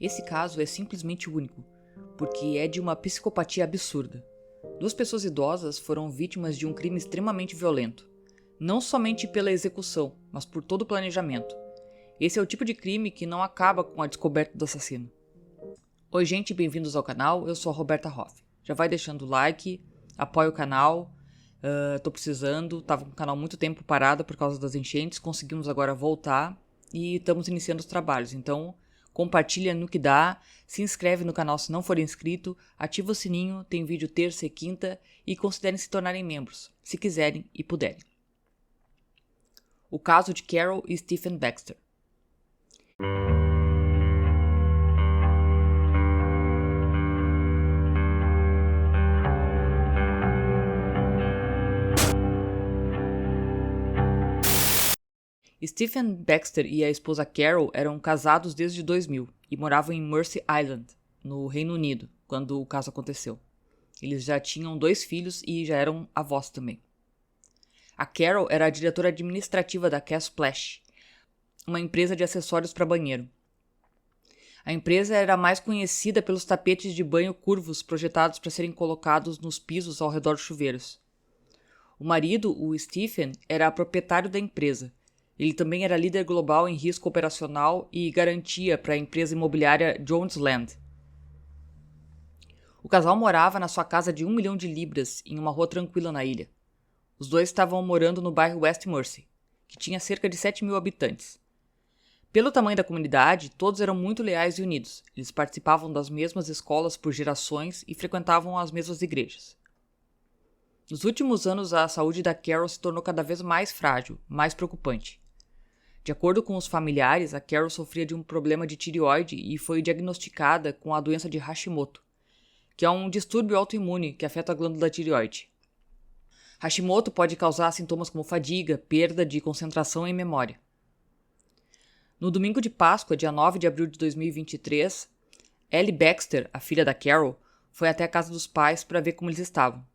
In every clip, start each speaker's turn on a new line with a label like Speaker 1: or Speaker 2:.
Speaker 1: Esse caso é simplesmente único, porque é de uma psicopatia absurda. 2 pessoas idosas foram vítimas de um crime extremamente violento, não somente pela execução, mas por todo o planejamento. Esse é o tipo de crime que não acaba com a descoberta do assassino. Oi gente, bem-vindos ao canal, eu sou a Roberta Hoff. Já vai deixando o like, apoia o canal, tô precisando, tava com o canal muito tempo parado por causa das enchentes, conseguimos agora voltar e estamos iniciando os trabalhos, então compartilha no que dá, se inscreve no canal se não for inscrito, ativa o sininho, tem vídeo terça e quinta e considerem se tornarem membros, se quiserem e puderem. O caso de Carol e Stephen Baxter. Stephen Baxter e a esposa Carol eram casados desde 2000 e moravam em Mersey Island, no Reino Unido, quando o caso aconteceu. Eles já tinham 2 filhos e já eram avós também. A Carol era a diretora administrativa da Casplash, uma empresa de acessórios para banheiro. A empresa era mais conhecida pelos tapetes de banho curvos projetados para serem colocados nos pisos ao redor dos chuveiros. O marido, o Stephen, era proprietário da empresa. Ele também era líder global em risco operacional e garantia para a empresa imobiliária Jones Land. O casal morava na sua casa de 1 milhão de libras em uma rua tranquila na ilha. Os dois estavam morando no bairro West Mersey, que tinha cerca de 7 mil habitantes. Pelo tamanho da comunidade, todos eram muito leais e unidos. Eles participavam das mesmas escolas por gerações e frequentavam as mesmas igrejas. Nos últimos anos, a saúde da Carol se tornou cada vez mais frágil, mais preocupante. De acordo com os familiares, a Carol sofria de um problema de tireoide e foi diagnosticada com a doença de Hashimoto, que é um distúrbio autoimune que afeta a glândula tireoide. Hashimoto pode causar sintomas como fadiga, perda de concentração e memória. No domingo de Páscoa, dia 9 de abril de 2023, Ellie Baxter, a filha da Carol, foi até a casa dos pais para ver como eles estavam.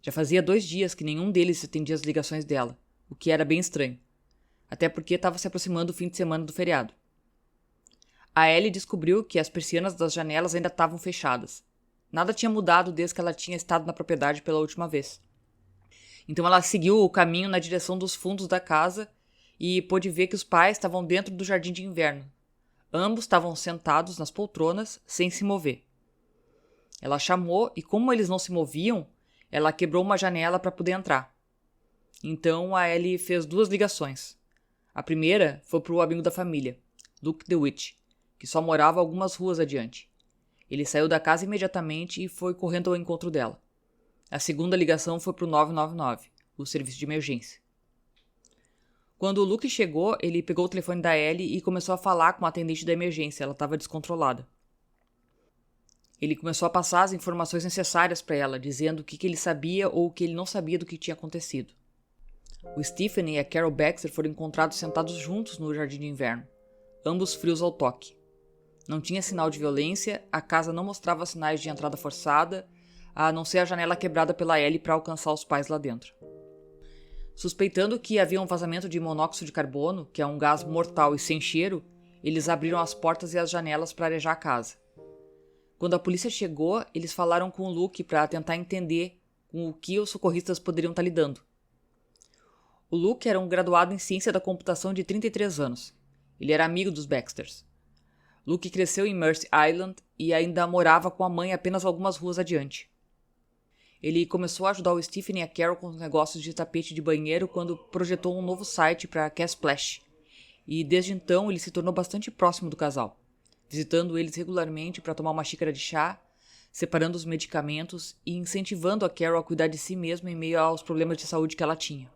Speaker 1: Já fazia 2 dias que nenhum deles atendia as ligações dela, o que era bem estranho. Até porque estava se aproximando o fim de semana do feriado. A Ellie descobriu que as persianas das janelas ainda estavam fechadas. Nada tinha mudado desde que ela tinha estado na propriedade pela última vez. Então ela seguiu o caminho na direção dos fundos da casa e pôde ver que os pais estavam dentro do jardim de inverno. Ambos estavam sentados nas poltronas, sem se mover. Ela chamou e, como eles não se moviam, ela quebrou uma janela para poder entrar. Então a Ellie fez 2 ligações. A primeira foi para o amigo da família, Luke DeWitt, que só morava algumas ruas adiante. Ele saiu da casa imediatamente e foi correndo ao encontro dela. A segunda ligação foi para o 999, o serviço de emergência. Quando o Luke chegou, ele pegou o telefone da Ellie e começou a falar com a atendente da emergência. Ela estava descontrolada. Ele começou a passar as informações necessárias para ela, dizendo o que ele sabia ou o que ele não sabia do que tinha acontecido. O Stephen e a Carol Baxter foram encontrados sentados juntos no jardim de inverno, ambos frios ao toque. Não tinha sinal de violência, a casa não mostrava sinais de entrada forçada, a não ser a janela quebrada pela Ellie para alcançar os pais lá dentro. Suspeitando que havia um vazamento de monóxido de carbono, que é um gás mortal e sem cheiro, eles abriram as portas e as janelas para arejar a casa. Quando a polícia chegou, eles falaram com o Luke para tentar entender com o que os socorristas poderiam estar lidando. O Luke era um graduado em ciência da computação de 33 anos. Ele era amigo dos Baxters. Luke cresceu em Mersey Island e ainda morava com a mãe apenas algumas ruas adiante. Ele começou a ajudar o Stephen e a Carol com os negócios de tapete de banheiro quando projetou um novo site para a Casplash. E desde então ele se tornou bastante próximo do casal, visitando eles regularmente para tomar uma xícara de chá, separando os medicamentos e incentivando a Carol a cuidar de si mesma em meio aos problemas de saúde que ela tinha.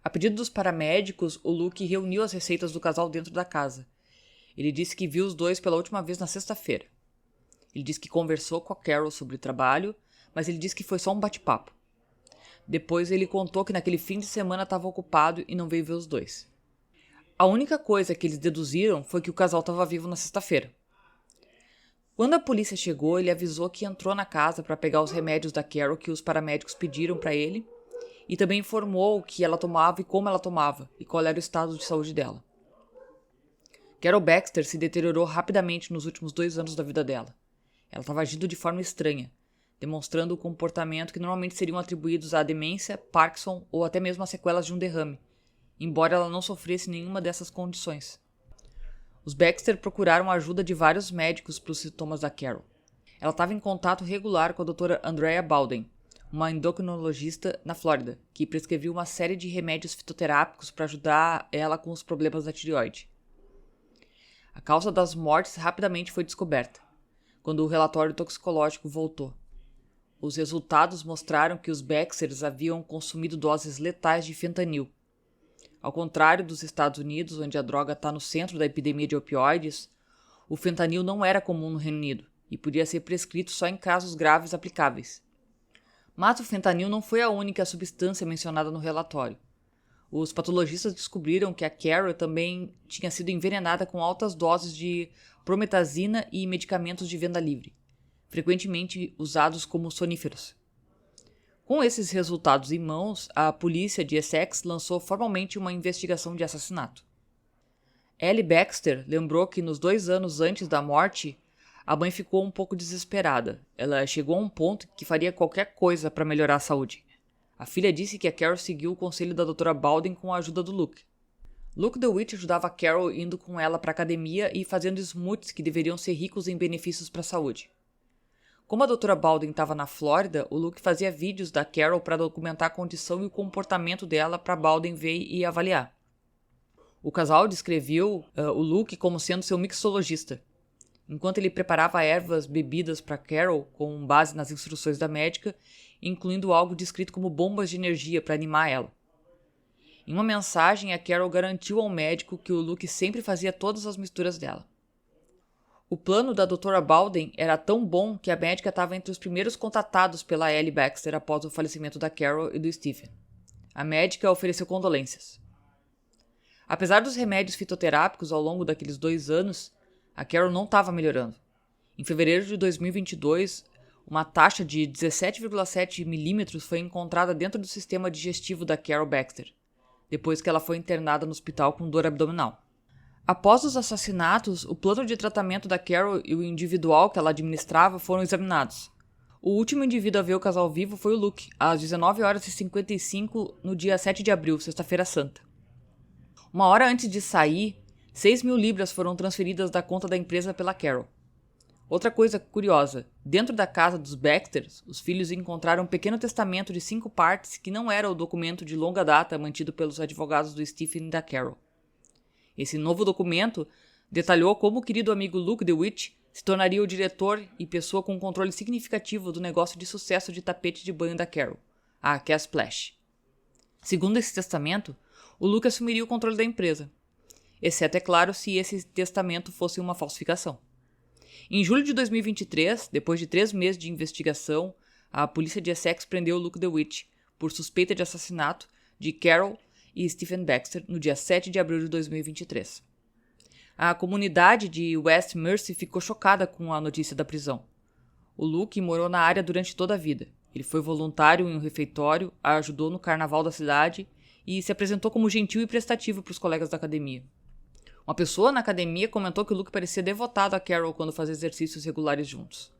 Speaker 1: A pedido dos paramédicos, o Luke reuniu as receitas do casal dentro da casa. Ele disse que viu os dois pela última vez na sexta-feira. Ele disse que conversou com a Carol sobre o trabalho, mas ele disse que foi só um bate-papo. Depois ele contou que naquele fim de semana estava ocupado e não veio ver os dois. A única coisa que eles deduziram foi que o casal estava vivo na sexta-feira. Quando a polícia chegou, ele avisou que entrou na casa para pegar os remédios da Carol que os paramédicos pediram para ele e também informou o que ela tomava e como ela tomava e qual era o estado de saúde dela. Carol Baxter se deteriorou rapidamente nos últimos 2 anos da vida dela. Ela estava agindo de forma estranha, demonstrando o comportamento que normalmente seriam atribuídos à demência, Parkinson ou até mesmo às sequelas de um derrame, embora ela não sofresse nenhuma dessas condições. Os Baxter procuraram a ajuda de vários médicos para os sintomas da Carol. Ela estava em contato regular com a doutora Andrea Baldwin, uma endocrinologista na Flórida, que prescreveu uma série de remédios fitoterápicos para ajudar ela com os problemas da tireoide. A causa das mortes rapidamente foi descoberta, quando o relatório toxicológico voltou. Os resultados mostraram que os Baxters haviam consumido doses letais de fentanil. Ao contrário dos Estados Unidos, onde a droga está no centro da epidemia de opioides, o fentanil não era comum no Reino Unido e podia ser prescrito só em casos graves aplicáveis. Mas o fentanil não foi a única substância mencionada no relatório. Os patologistas descobriram que a Carol também tinha sido envenenada com altas doses de prometazina e medicamentos de venda livre, frequentemente usados como soníferos. Com esses resultados em mãos, a polícia de Essex lançou formalmente uma investigação de assassinato. Ellie Baxter lembrou que nos 2 anos antes da morte, a mãe ficou um pouco desesperada. Ela chegou a um ponto que faria qualquer coisa para melhorar a saúde. A filha disse que a Carol seguiu o conselho da Dra. Baldwin com a ajuda do Luke. Luke DeWitt ajudava a Carol indo com ela para a academia e fazendo smoothies que deveriam ser ricos em benefícios para a saúde. Como a Dra. Baldwin estava na Flórida, o Luke fazia vídeos da Carol para documentar a condição e o comportamento dela para Baldwin ver e avaliar. O casal descreveu o Luke como sendo seu mixologista. Enquanto ele preparava ervas bebidas para Carol com base nas instruções da médica, incluindo algo descrito como bombas de energia para animar ela. Em uma mensagem, a Carol garantiu ao médico que o Luke sempre fazia todas as misturas dela. O plano da Dra. Baldwin era tão bom que a médica estava entre os primeiros contatados pela Ellie Baxter após o falecimento da Carol e do Stephen. A médica ofereceu condolências. Apesar dos remédios fitoterápicos ao longo daqueles 2 anos, a Carol não estava melhorando. Em fevereiro de 2022, uma taxa de 17,7 milímetros foi encontrada dentro do sistema digestivo da Carol Baxter, depois que ela foi internada no hospital com dor abdominal. Após os assassinatos, o plano de tratamento da Carol e o individual que ela administrava foram examinados. O último indivíduo a ver o casal vivo foi o Luke, às 19h55 no dia 7 de abril, sexta-feira santa. Uma hora antes de sair, 6.000 libras foram transferidas da conta da empresa pela Carol. Outra coisa curiosa, dentro da casa dos Baxters, os filhos encontraram um pequeno testamento de 5 partes que não era o documento de longa data mantido pelos advogados do Stephen e da Carol. Esse novo documento detalhou como o querido amigo Luke DeWitt se tornaria o diretor e pessoa com controle significativo do negócio de sucesso de tapete de banho da Carol, a Casplash. Segundo esse testamento, o Luke assumiria o controle da empresa, exceto, é claro, se esse testamento fosse uma falsificação. Em julho de 2023, depois de 3 meses de investigação, a polícia de Essex prendeu Luke DeWitt por suspeita de assassinato de Carol e Stephen Baxter no dia 7 de abril de 2023. A comunidade de West Mercy ficou chocada com a notícia da prisão. O Luke morou na área durante toda a vida. Ele foi voluntário em um refeitório, ajudou no carnaval da cidade e se apresentou como gentil e prestativo para os colegas da academia. Uma pessoa na academia comentou que o Luke parecia devotado a Carol quando fazia exercícios regulares juntos.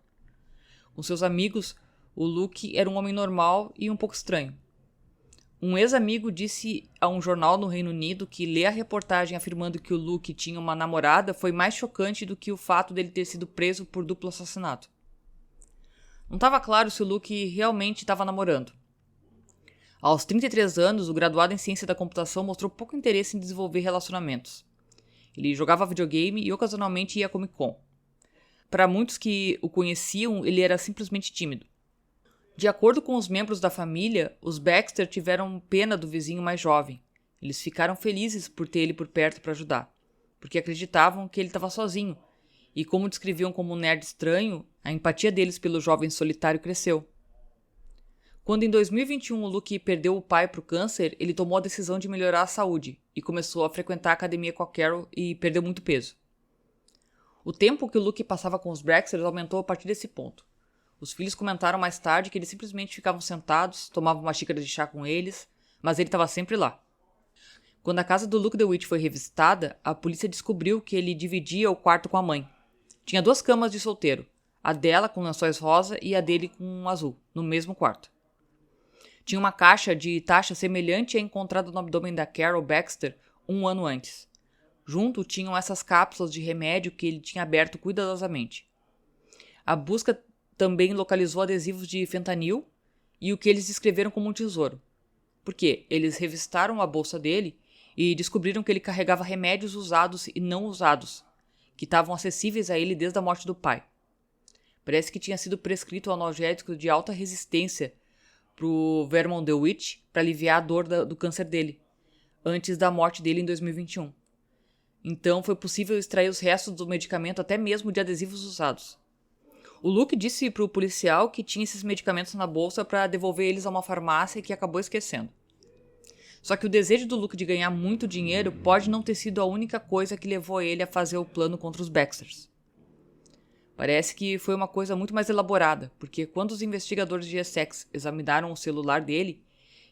Speaker 1: Com seus amigos, o Luke era um homem normal e um pouco estranho. Um ex-amigo disse a um jornal no Reino Unido que ler a reportagem afirmando que o Luke tinha uma namorada foi mais chocante do que o fato dele ter sido preso por duplo assassinato. Não estava claro se o Luke realmente estava namorando. Aos 33 anos, o graduado em ciência da computação mostrou pouco interesse em desenvolver relacionamentos. Ele jogava videogame e ocasionalmente ia à Comic-Con. Para muitos que o conheciam, ele era simplesmente tímido. De acordo com os membros da família, os Baxter tiveram pena do vizinho mais jovem. Eles ficaram felizes por ter ele por perto para ajudar, porque acreditavam que ele estava sozinho, e como descreviam como um nerd estranho, a empatia deles pelo jovem solitário cresceu. Quando em 2021 o Luke perdeu o pai para o câncer, ele tomou a decisão de melhorar a saúde e começou a frequentar a academia com a Carol e perdeu muito peso. O tempo que o Luke passava com os Baxters aumentou a partir desse ponto. Os filhos comentaram mais tarde que eles simplesmente ficavam sentados, tomavam uma xícara de chá com eles, mas ele estava sempre lá. Quando a casa do Luke DeWitt foi revisitada, a polícia descobriu que ele dividia o quarto com a mãe. Tinha 2 camas de solteiro, a dela com lençóis rosa e a dele com um azul, no mesmo quarto. Tinha uma caixa de taxa semelhante à encontrada no abdômen da Carol Baxter 1 ano antes. Junto tinham essas cápsulas de remédio que ele tinha aberto cuidadosamente. A busca também localizou adesivos de fentanil e o que eles descreveram como um tesouro. Porque eles revistaram a bolsa dele e descobriram que ele carregava remédios usados e não usados, que estavam acessíveis a ele desde a morte do pai. Parece que tinha sido prescrito um analgésico de alta resistência para o Vermont DeWitt para aliviar a dor do câncer dele, antes da morte dele em 2021. Então foi possível extrair os restos do medicamento até mesmo de adesivos usados. O Luke disse para o policial que tinha esses medicamentos na bolsa para devolver eles a uma farmácia e que acabou esquecendo. Só que o desejo do Luke de ganhar muito dinheiro pode não ter sido a única coisa que levou ele a fazer o plano contra os Baxters. Parece que foi uma coisa muito mais elaborada, porque quando os investigadores de Essex examinaram o celular dele,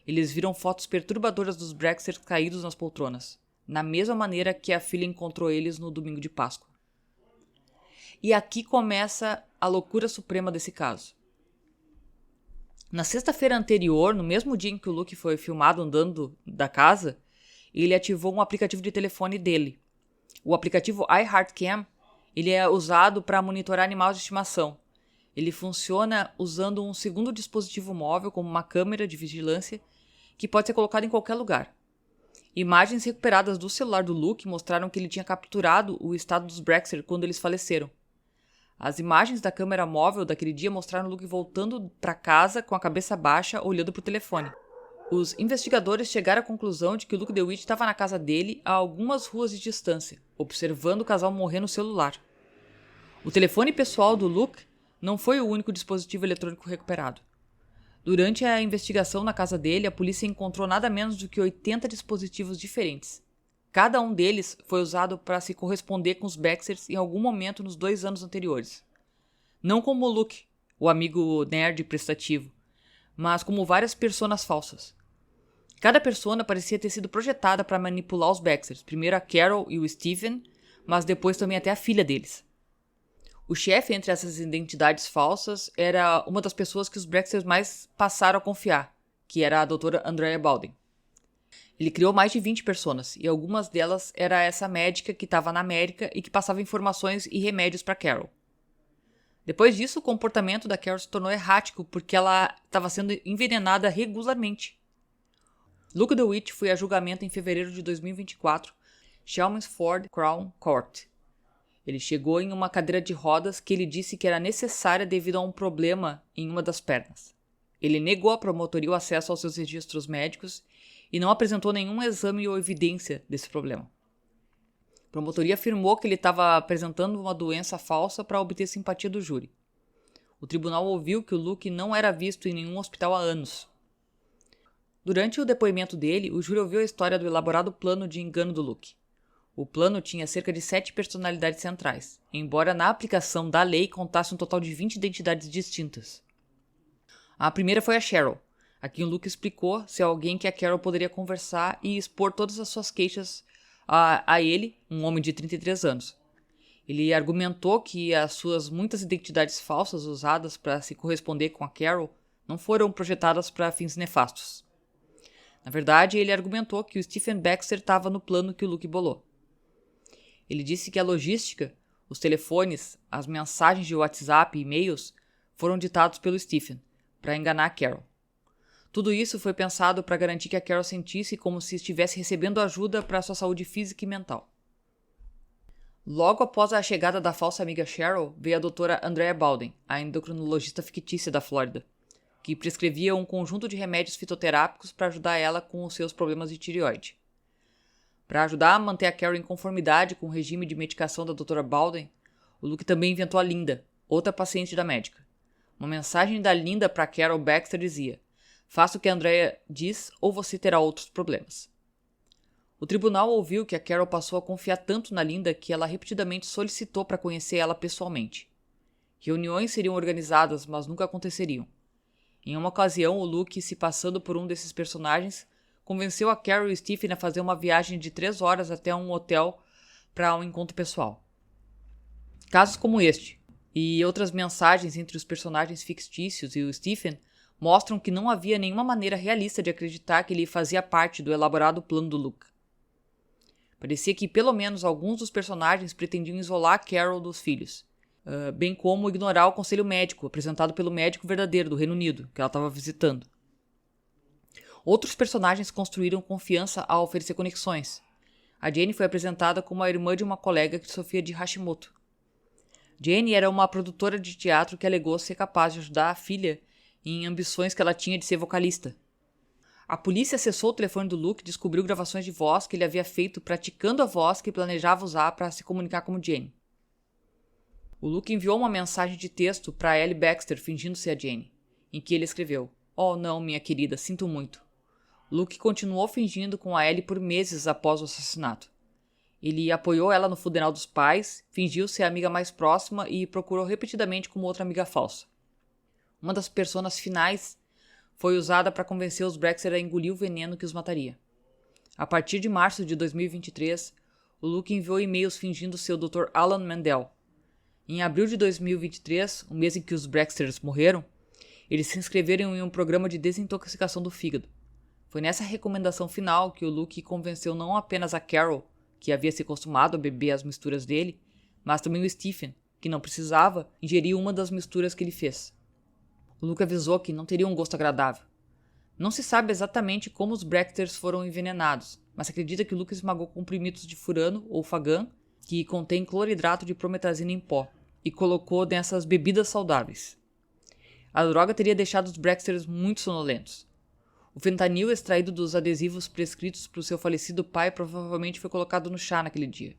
Speaker 1: eles viram fotos perturbadoras dos Baxters caídos nas poltronas, na mesma maneira que a filha encontrou eles no domingo de Páscoa. E aqui começa a loucura suprema desse caso. Na sexta-feira anterior, no mesmo dia em que o Luke foi filmado andando da casa, ele ativou um aplicativo de telefone dele. O aplicativo iHeartCam, ele é usado para monitorar animais de estimação. Ele funciona usando um segundo dispositivo móvel, como uma câmera de vigilância, que pode ser colocado em qualquer lugar. Imagens recuperadas do celular do Luke mostraram que ele tinha capturado o estado dos Baxter quando eles faleceram. As imagens da câmera móvel daquele dia mostraram o Luke voltando para casa com a cabeça baixa, olhando para o telefone. Os investigadores chegaram à conclusão de que o Luke DeWitt estava na casa dele a algumas ruas de distância, observando o casal morrer no celular. O telefone pessoal do Luke não foi o único dispositivo eletrônico recuperado. Durante a investigação na casa dele, a polícia encontrou nada menos do que 80 dispositivos diferentes. Cada um deles foi usado para se corresponder com os Baxters em algum momento nos 2 anos anteriores. Não como o Luke, o amigo nerd prestativo, mas como várias personas falsas. Cada persona parecia ter sido projetada para manipular os Baxters, primeiro a Carol e o Stephen, mas depois também até a filha deles. O chefe entre essas identidades falsas era uma das pessoas que os Baxters mais passaram a confiar, que era a doutora Andrea Baldwin. Ele criou mais de 20 personas, e algumas delas era essa médica que estava na América e que passava informações e remédios para Carol. Depois disso, o comportamento da Carol se tornou errático porque ela estava sendo envenenada regularmente. Luke DeWitt foi a julgamento em fevereiro de 2024, Chelmsford Crown Court. Ele chegou em uma cadeira de rodas que ele disse que era necessária devido a um problema em uma das pernas. Ele negou à promotoria o acesso aos seus registros médicos e não apresentou nenhum exame ou evidência desse problema. A promotoria afirmou que ele estava apresentando uma doença falsa para obter simpatia do júri. O tribunal ouviu que o Luke não era visto em nenhum hospital há anos. Durante o depoimento dele, o júri ouviu a história do elaborado plano de engano do Luke. O plano tinha cerca de 7 personalidades centrais, embora na aplicação da lei contasse um total de 20 identidades distintas. A primeira foi a Cheryl, a quem o Luke explicou ser alguém que a Carol poderia conversar e expor todas as suas queixas a ele, um homem de 33 anos. Ele argumentou que as suas muitas identidades falsas usadas para se corresponder com a Carol não foram projetadas para fins nefastos. Na verdade, ele argumentou que o Stephen Baxter estava no plano que o Luke bolou. Ele disse que a logística, os telefones, as mensagens de WhatsApp e e-mails foram ditados pelo Stephen, para enganar a Carol. Tudo isso foi pensado para garantir que a Carol sentisse como se estivesse recebendo ajuda para sua saúde física e mental. Logo após a chegada da falsa amiga Cheryl, veio a doutora Andrea Baldwin, a endocrinologista fictícia da Flórida, que prescrevia um conjunto de remédios fitoterápicos para ajudar ela com os seus problemas de tireoide. Para ajudar a manter a Carol em conformidade com o regime de medicação da doutora Baldwin, o Luke também inventou a Linda, outra paciente da médica. Uma mensagem da Linda para Carol Baxter dizia: "Faça o que a Andrea diz ou você terá outros problemas." O tribunal ouviu que a Carol passou a confiar tanto na Linda que ela repetidamente solicitou para conhecer ela pessoalmente. Reuniões seriam organizadas, mas nunca aconteceriam. Em uma ocasião, o Luke, se passando por um desses personagens, convenceu a Carol e Stephen a fazer uma viagem de 3 horas até um hotel para um encontro pessoal. Casos como este e outras mensagens entre os personagens fictícios e o Stephen mostram que não havia nenhuma maneira realista de acreditar que ele fazia parte do elaborado plano do Luke. Parecia que pelo menos alguns dos personagens pretendiam isolar Carol dos filhos, bem como ignorar o conselho médico apresentado pelo médico verdadeiro do Reino Unido, que ela estava visitando. Outros personagens construíram confiança ao oferecer conexões. A Jane foi apresentada como a irmã de uma colega que sofria de Hashimoto. Jane era uma produtora de teatro que alegou ser capaz de ajudar a filha em ambições que ela tinha de ser vocalista. A polícia acessou o telefone do Luke e descobriu gravações de voz que ele havia feito praticando a voz que planejava usar para se comunicar como Jane. O Luke enviou uma mensagem de texto para Ellie Baxter fingindo ser a Jane, em que ele escreveu: "Oh não, minha querida, sinto muito." Luke continuou fingindo com a Ellie por meses após o assassinato. Ele apoiou ela no funeral dos pais, fingiu ser a amiga mais próxima e procurou repetidamente como outra amiga falsa. Uma das personas finais foi usada para convencer os Baxter a engolir o veneno que os mataria. A partir de março de 2023, o Luke enviou e-mails fingindo ser o Dr. Alan Mandel. Em abril de 2023, o mês em que os Baxters morreram, eles se inscreveram em um programa de desintoxicação do fígado. Foi nessa recomendação final que o Luke convenceu não apenas a Carol, que havia se acostumado a beber as misturas dele, mas também o Stephen, que não precisava ingerir uma das misturas que ele fez. O Luke avisou que não teria um gosto agradável. Não se sabe exatamente como os Baxters foram envenenados, mas se acredita que o Luke esmagou comprimidos de furano ou fagan, que contém cloridrato de prometazina em pó, e colocou nessas bebidas saudáveis. A droga teria deixado os Baxters muito sonolentos. O fentanil extraído dos adesivos prescritos para o seu falecido pai provavelmente foi colocado no chá naquele dia.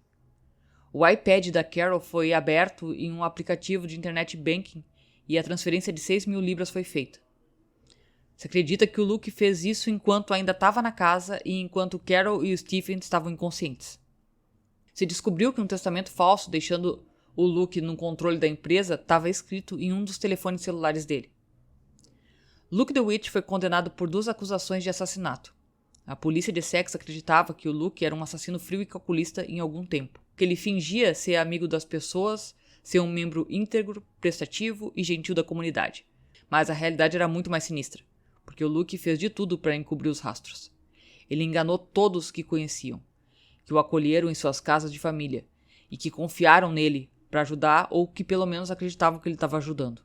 Speaker 1: O iPad da Carol foi aberto em um aplicativo de internet banking e a transferência de 6.000 libras foi feita. Se acredita que o Luke fez isso enquanto ainda estava na casa e enquanto Carol e o Stephen estavam inconscientes. Se descobriu que um testamento falso deixando o Luke no controle da empresa estava escrito em um dos telefones celulares dele. Luke DeWitt foi condenado por 2 acusações de assassinato. A polícia de Essex acreditava que o Luke era um assassino frio e calculista em algum tempo, que ele fingia ser amigo das pessoas, ser um membro íntegro, prestativo e gentil da comunidade. Mas a realidade era muito mais sinistra, porque o Luke fez de tudo para encobrir os rastros. Ele enganou todos que conheciam, que o acolheram em suas casas de família e que confiaram nele para ajudar ou que pelo menos acreditavam que ele estava ajudando.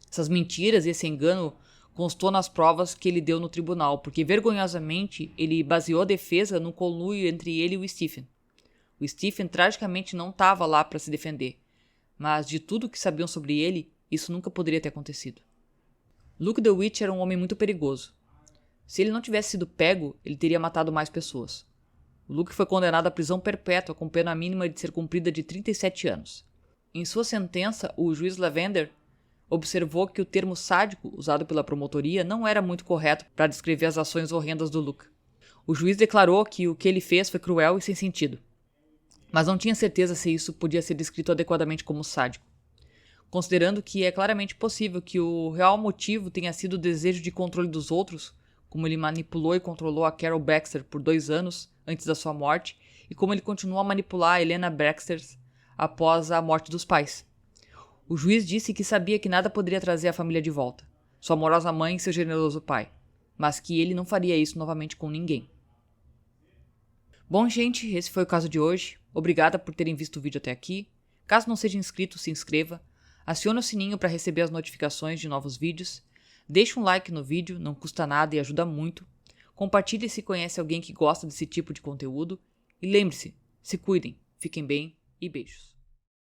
Speaker 1: Essas mentiras e esse engano constou nas provas que ele deu no tribunal, porque vergonhosamente ele baseou a defesa no conluio entre ele e o Stephen. O Stephen tragicamente não estava lá para se defender, mas de tudo que sabiam sobre ele, isso nunca poderia ter acontecido. Luke DeWitt era um homem muito perigoso. Se ele não tivesse sido pego, ele teria matado mais pessoas. O Luke foi condenado à prisão perpétua com pena mínima de ser cumprida de 37 anos. Em sua sentença, o juiz Lavender observou que o termo sádico usado pela promotoria não era muito correto para descrever as ações horrendas do Luke. O juiz declarou que o que ele fez foi cruel e sem sentido, mas não tinha certeza se isso podia ser descrito adequadamente como sádico, considerando que é claramente possível que o real motivo tenha sido o desejo de controle dos outros, como ele manipulou e controlou a Carol Baxter por 2 anos antes da sua morte e como ele continuou a manipular a Helena Baxter após a morte dos pais. O juiz disse que sabia que nada poderia trazer a família de volta, sua amorosa mãe e seu generoso pai, mas que ele não faria isso novamente com ninguém. Bom, gente, esse foi o caso de hoje. Obrigada por terem visto o vídeo até aqui. Caso não seja inscrito, se inscreva. Acione o sininho para receber as notificações de novos vídeos. Deixe um like no vídeo, não custa nada e ajuda muito. Compartilhe se conhece alguém que gosta desse tipo de conteúdo. E lembre-se, se cuidem, fiquem bem e beijos.